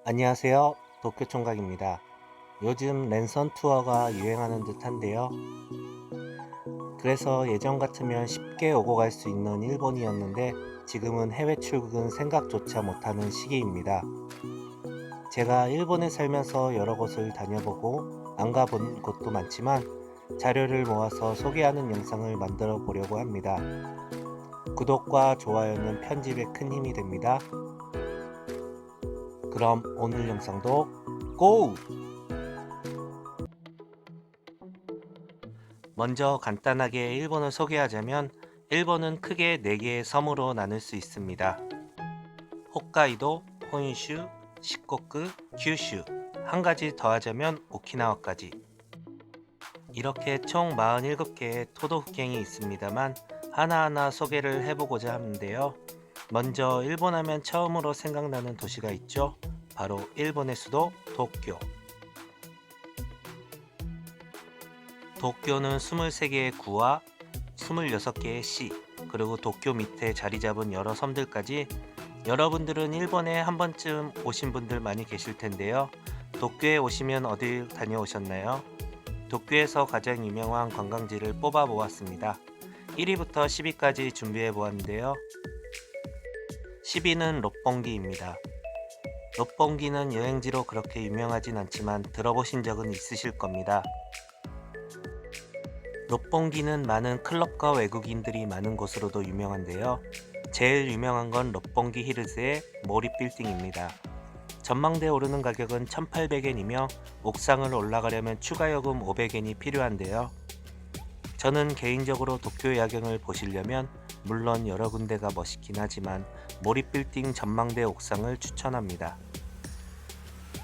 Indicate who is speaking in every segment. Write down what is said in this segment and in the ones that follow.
Speaker 1: 안녕하세요. 도쿄 총각입니다. 요즘 랜선 투어가 유행하는 듯한데요. 그래서 예전 같으면 쉽게 오고 갈 수 있는 일본이었는데 지금은 해외 출국은 생각조차 못하는 시기입니다. 제가 일본에 살면서 여러 곳을 다녀보고 안 가본 곳도 많지만 자료를 모아서 소개하는 영상을 만들어 보려고 합니다. 구독과 좋아요는 편집에 큰 힘이 됩니다. 그럼 오늘 영상도 고! 먼저 간단하게 일본을 소개하자면 일본은 크게 4개의 섬으로 나눌 수 있습니다. 홋카이도, 혼슈, 시코쿠, 규슈, 한 가지 더하자면 오키나와까지. 이렇게 총 47개의 토도府県이 있습니다만 하나하나 소개를 해보고자 하는데요. 먼저 일본 하면 처음으로 생각나는 도시가 있죠. 바로 일본의 수도 도쿄. 도쿄는 23개의 구와 26개의 시, 그리고 도쿄 밑에 자리 잡은 여러 섬들까지 여러분들은 일본에 한 번쯤 오신 분들 많이 계실 텐데요. 도쿄에 오시면 어딜 다녀오셨나요? 도쿄에서 가장 유명한 관광지를 뽑아 보았습니다. 1위부터 10위까지 준비해 보았는데요. 10위는 롯본기입니다. 롯본기는 여행지로 그렇게 유명하진 않지만 들어보신 적은 있으실 겁니다. 롯본기는 많은 클럽과 외국인들이 많은 곳으로도 유명한데요. 제일 유명한 건 롯본기 힐즈의 모리 빌딩입니다. 전망대에 오르는 가격은 1,800엔이며 옥상을 올라가려면 추가 요금 500엔이 필요한데요. 저는 개인적으로 도쿄 야경을 보시려면 물론 여러 군데가 멋있긴 하지만 모리 빌딩 전망대 옥상을 추천합니다.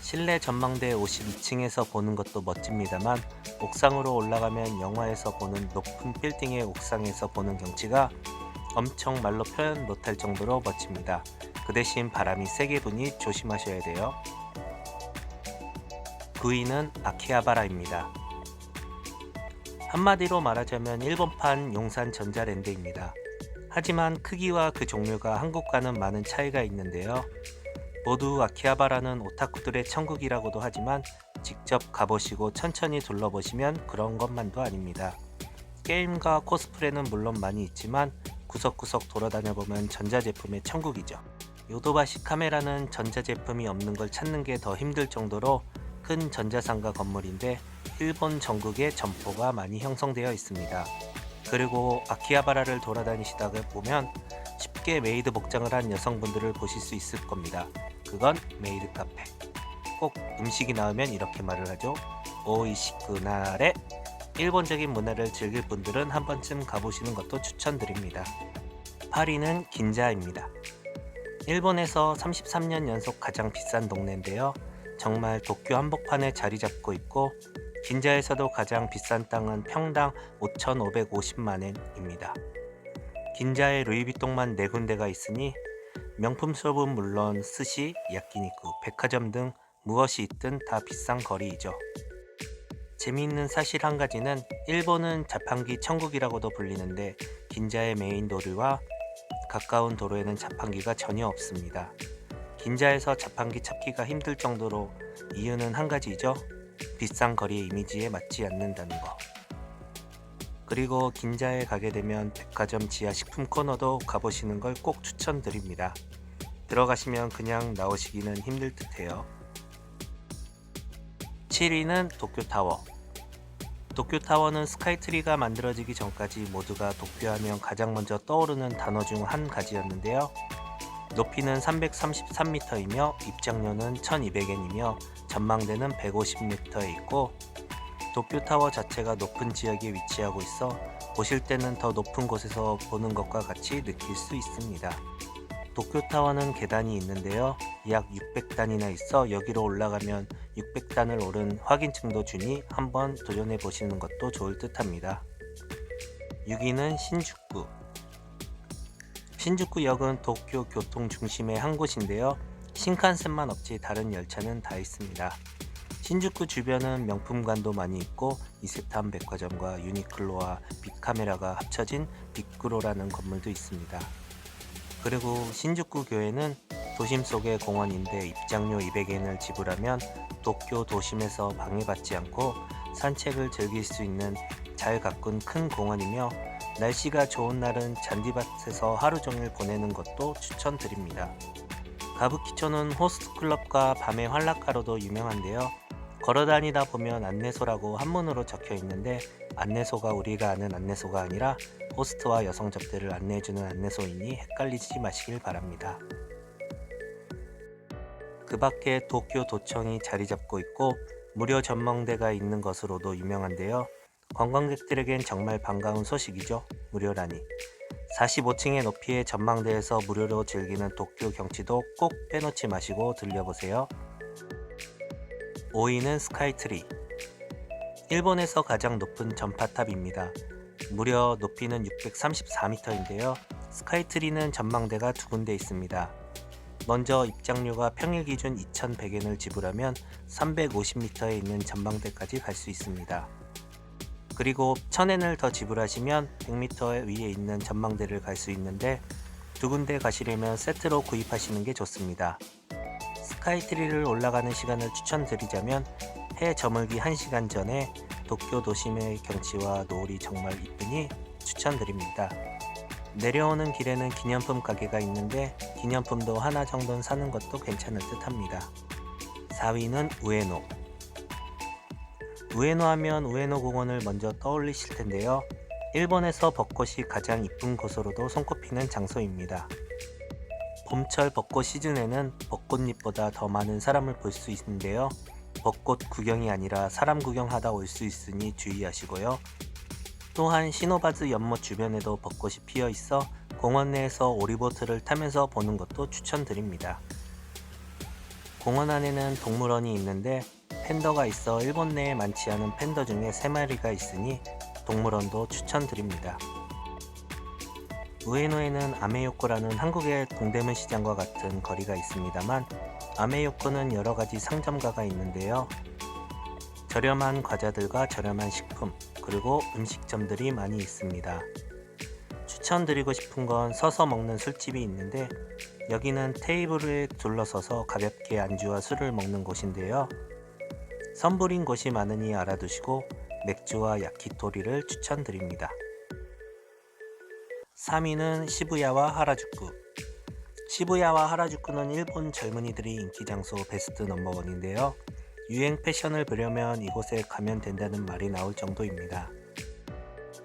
Speaker 1: 실내 전망대 52층에서 보는 것도 멋집니다만 옥상으로 올라가면 영화에서 보는 높은 빌딩의 옥상에서 보는 경치가 엄청 말로 표현 못할 정도로 멋집니다. 그 대신 바람이 세게 부니 조심하셔야 돼요. 9위는 아키하바라입니다. 한마디로 말하자면 일본판 용산 전자랜드입니다. 하지만 크기와 그 종류가 한국과는 많은 차이가 있는데요. 모두 아키하바라는 오타쿠들의 천국이라고도 하지만 직접 가보시고 천천히 둘러보시면 그런 것만도 아닙니다. 게임과 코스프레는 물론 많이 있지만 구석구석 돌아다녀보면 전자제품의 천국이죠. 요도바시 카메라는 전자제품이 없는 걸 찾는 게 더 힘들 정도로 큰 전자상가 건물인데 일본 전국에 점포가 많이 형성되어 있습니다. 그리고 아키하바라를 돌아다니시다가 보면 쉽게 메이드 복장을 한 여성분들을 보실 수 있을 겁니다. 그건 메이드 카페. 꼭 음식이 나오면 이렇게 말을 하죠. 오이시쿠나레. 일본적인 문화를 즐길 분들은 한 번쯤 가보시는 것도 추천드립니다. 8위는 긴자입니다. 일본에서 33년 연속 가장 비싼 동네인데요. 정말 도쿄 한복판에 자리 잡고 있고 긴자에서도 가장 비싼 땅은 평당 5,550만엔입니다. 긴자에 루이비통만 4군데가 있으니 명품 숍은 물론 스시, 야끼니쿠, 백화점 등 무엇이 있든 다 비싼 거리이죠. 재미있는 사실 한 가지는 일본은 자판기 천국이라고도 불리는데 긴자의 메인 도로와 가까운 도로에는 자판기가 전혀 없습니다. 긴자에서 자판기 찾기가 힘들 정도로 이유는 한 가지죠. 비싼 거리의 이미지에 맞지 않는다는 거. 그리고 긴자에 가게 되면 백화점 지하 식품 코너도 가보시는 걸 꼭 추천드립니다. 들어가시면 그냥 나오시기는 힘들 듯해요. 7위는 도쿄타워. 도쿄타워는 스카이트리가 만들어지기 전까지 모두가 도쿄하면 가장 먼저 떠오르는 단어 중 한 가지였는데요. 높이는 333m이며 입장료는 1200엔이며 전망대는 150m에 있고 도쿄타워 자체가 높은 지역에 위치하고 있어 보실 때는 더 높은 곳에서 보는 것과 같이 느낄 수 있습니다. 도쿄타워는 계단이 있는데요. 약 600단이나 있어 여기로 올라가면 600단을 오른 확인증도 주니 한번 도전해 보시는 것도 좋을 듯 합니다. 6위는 신주쿠. 신주쿠역은 도쿄 교통 중심의 한 곳인데요. 신칸센만 없이 다른 열차는 다 있습니다. 신주쿠 주변은 명품관도 많이 있고 이세탄 백화점과 유니클로와 빅카메라가 합쳐진 빅그로라는 건물도 있습니다. 그리고 신주쿠 교에는 도심 속의 공원인데 입장료 200엔을 지불하면 도쿄 도심에서 방해받지 않고 산책을 즐길 수 있는 잘 가꾼 큰 공원이며 날씨가 좋은 날은 잔디밭에서 하루 종일 보내는 것도 추천드립니다. 가부키초는 호스트클럽과 밤의 환락가로도 유명한데요. 걸어다니다 보면 안내소라고 한문으로 적혀 있는데 안내소가 우리가 아는 안내소가 아니라 호스트와 여성 접대를 안내해주는 안내소이니 헷갈리지 마시길 바랍니다. 그 밖에 도쿄 도청이 자리 잡고 있고 무료 전망대가 있는 것으로도 유명한데요. 관광객들에겐 정말 반가운 소식이죠. 무료라니. 45층의 높이의 전망대에서 무료로 즐기는 도쿄 경치도 꼭 빼놓지 마시고 들려보세요. 5위는 스카이트리. 일본에서 가장 높은 전파탑입니다. 무려 높이는 634m인데요. 스카이트리는 전망대가 두 군데 있습니다. 먼저 입장료가 평일 기준 2,100엔을 지불하면 350m에 있는 전망대까지 갈 수 있습니다. 그리고 1,000엔을 더 지불하시면 100m 위에 있는 전망대를 갈 수 있는데 두 군데 가시려면 세트로 구입하시는 게 좋습니다. 스카이트리를 올라가는 시간을 추천드리자면 해 저물기 1시간 전에 도쿄 도심의 경치와 노을이 정말 이쁘니 추천드립니다. 내려오는 길에는 기념품 가게가 있는데 기념품도 하나 정도는 사는 것도 괜찮을 듯 합니다. 4위는 우에노. 우에노 하면 우에노 공원을 먼저 떠올리실 텐데요. 일본에서 벚꽃이 가장 이쁜 곳으로도 손꼽히는 장소입니다. 봄철 벚꽃 시즌에는 벚꽃잎보다 더 많은 사람을 볼 수 있는데요. 벚꽃 구경이 아니라 사람 구경하다 올 수 있으니 주의하시고요. 또한 시노바즈 연못 주변에도 벚꽃이 피어 있어 공원 내에서 오리보트를 타면서 보는 것도 추천드립니다. 공원 안에는 동물원이 있는데 팬더가 있어 일본 내에 많지 않은 팬더 중에 3마리가 있으니 동물원도 추천드립니다. 우에노에는 아메요코라는 한국의 동대문 시장과 같은 거리가 있습니다만 아메요코는 여러가지 상점가가 있는데요. 저렴한 과자들과 저렴한 식품 그리고 음식점들이 많이 있습니다. 추천드리고 싶은 건 서서 먹는 술집이 있는데 여기는 테이블에 둘러서서 가볍게 안주와 술을 먹는 곳인데요. 선불인 곳이 많으니 알아두시고 맥주와 야키토리를 추천드립니다. 3위는 시부야와 하라주쿠. 시부야와 하라주쿠는 일본 젊은이들이 인기 장소 베스트 넘버원인데요. 유행 패션을 보려면 이곳에 가면 된다는 말이 나올 정도입니다.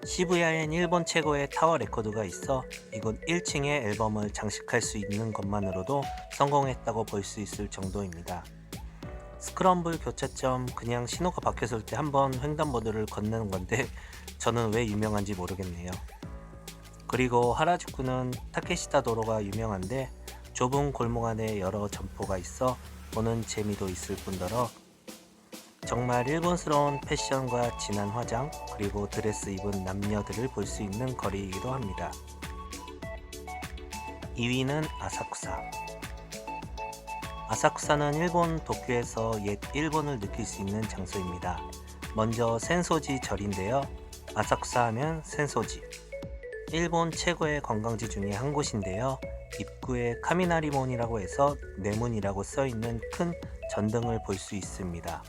Speaker 1: 시부야엔 일본 최고의 타워 레코드가 있어 이곳 1층에 앨범을 장식할 수 있는 것만으로도 성공했다고 볼 수 있을 정도입니다. 스크럼블 교차점 그냥 신호가 바뀌었을 때 한번 횡단보도를 건너는 건데 저는 왜 유명한지 모르겠네요. 그리고 하라주쿠는 타케시타 도로가 유명한데 좁은 골목 안에 여러 점포가 있어 보는 재미도 있을 뿐더러 정말 일본스러운 패션과 진한 화장 그리고 드레스 입은 남녀들을 볼 수 있는 거리이기도 합니다. 2위는 아사쿠사. 아사쿠사는 일본 도쿄에서 옛 일본을 느낄 수 있는 장소입니다. 먼저 센소지 절인데요. 아사쿠사 하면 센소지. 일본 최고의 관광지 중에 한 곳인데요. 입구에 카미나리몬이라고 해서 네문이라고 써있는 큰 전등을 볼 수 있습니다.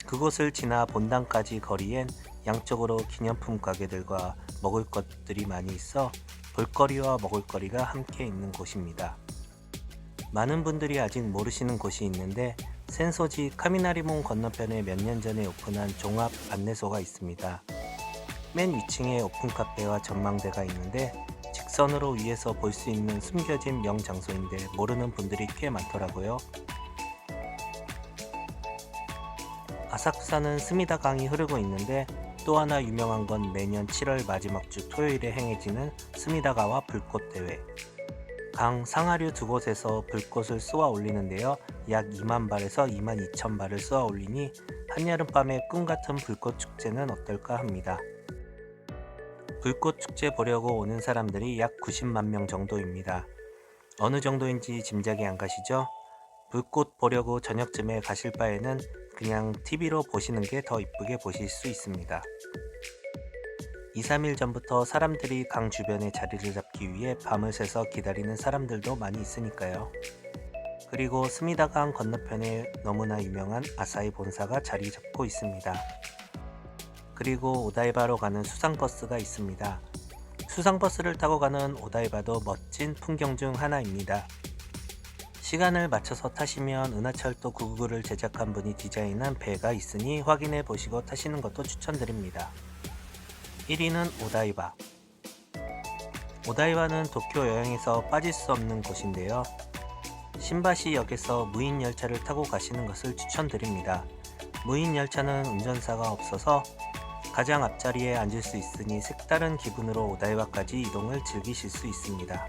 Speaker 1: 그곳을 지나 본당까지 거리엔 양쪽으로 기념품 가게들과 먹을 것들이 많이 있어 볼거리와 먹을거리가 함께 있는 곳입니다. 많은 분들이 아직 모르시는 곳이 있는데 센소지 카미나리몬 건너편에 몇 년 전에 오픈한 종합 안내소가 있습니다. 맨 위층에 오픈 카페와 전망대가 있는데 직선으로 위에서 볼 수 있는 숨겨진 명장소인데 모르는 분들이 꽤 많더라고요. 아사쿠사는 스미다 강이 흐르고 있는데 또 하나 유명한 건 매년 7월 마지막 주 토요일에 행해지는 스미다가와 불꽃 대회. 강 상하류 두 곳에서 불꽃을 쏘아 올리는데요. 약 2만 발에서 2만 2천 발을 쏘아 올리니 한여름밤의 꿈같은 불꽃 축제는 어떨까 합니다. 불꽃 축제 보려고 오는 사람들이 약 90만 명 정도입니다. 어느 정도인지 짐작이 안 가시죠? 불꽃 보려고 저녁쯤에 가실 바에는 그냥 TV로 보시는 게 더 이쁘게 보실 수 있습니다. 2, 3일 전부터 사람들이 강 주변에 자리를 잡기 위해 밤을 새서 기다리는 사람들도 많이 있으니까요. 그리고 스미다강 건너편에 너무나 유명한 아사히 본사가 자리 잡고 있습니다. 그리고 오다이바로 가는 수상버스가 있습니다. 수상버스를 타고 가는 오다이바도 멋진 풍경 중 하나입니다. 시간을 맞춰서 타시면 은하철도 999를 제작한 분이 디자인한 배가 있으니 확인해 보시고 타시는 것도 추천드립니다. 1위는 오다이바. 오다이바는 도쿄 여행에서 빠질 수 없는 곳인데요. 신바시 역에서 무인 열차를 타고 가시는 것을 추천드립니다. 무인 열차는 운전사가 없어서 가장 앞자리에 앉을 수 있으니 색다른 기분으로 오다이바까지 이동을 즐기실 수 있습니다.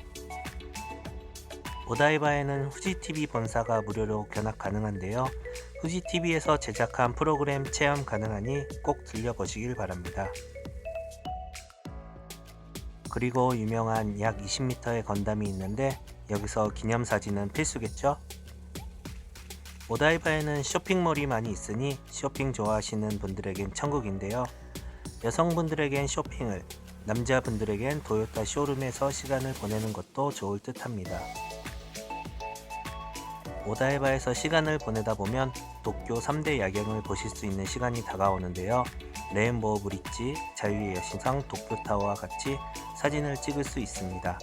Speaker 1: 오다이바에는 후지TV 본사가 무료로 견학 가능한데요. 후지TV에서 제작한 프로그램 체험 가능하니 꼭 들려보시길 바랍니다. 그리고 유명한 약 20m의 건담이 있는데 여기서 기념사진은 필수겠죠? 오다이바에는 쇼핑몰이 많이 있으니 쇼핑 좋아하시는 분들에겐 천국인데요. 여성분들에겐 쇼핑을, 남자분들에겐 도요타 쇼룸에서 시간을 보내는 것도 좋을 듯 합니다. 오다이바에서 시간을 보내다 보면 도쿄 3대 야경을 보실 수 있는 시간이 다가오는데요. 레인보우 브릿지, 자유의 여신상, 도쿄타워와 같이 사진을 찍을 수 있습니다.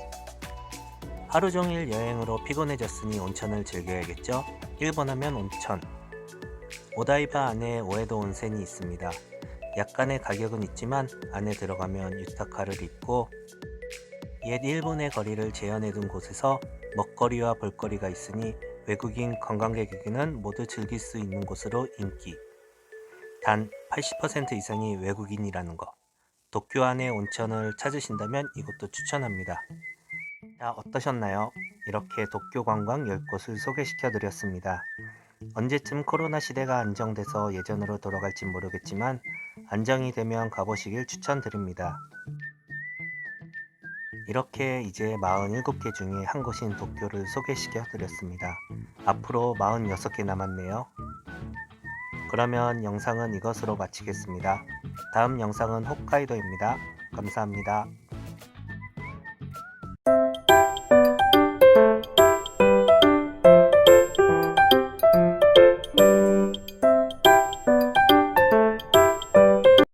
Speaker 1: 하루 종일 여행으로 피곤해졌으니 온천을 즐겨야겠죠? 일본 하면 온천. 오다이바 안에 오에도 온센이 있습니다. 약간의 가격은 있지만 안에 들어가면 유타카를 입고 옛 일본의 거리를 재현해둔 곳에서 먹거리와 볼거리가 있으니 외국인 관광객에게는 모두 즐길 수 있는 곳으로 인기. 단 80% 이상이 외국인이라는 거. 도쿄 안에 온천을 찾으신다면 이곳도 추천합니다. 자, 어떠셨나요? 이렇게 도쿄 관광 10곳을 소개시켜 드렸습니다. 언제쯤 코로나 시대가 안정돼서 예전으로 돌아갈진 모르겠지만 안정이 되면 가보시길 추천드립니다. 이렇게 이제 47개 중에 한 곳인 도쿄를 소개시켜 드렸습니다. 앞으로 46개 남았네요. 그러면 영상은 이것으로 마치겠습니다. 다음 영상은 홋카이도입니다. 감사합니다.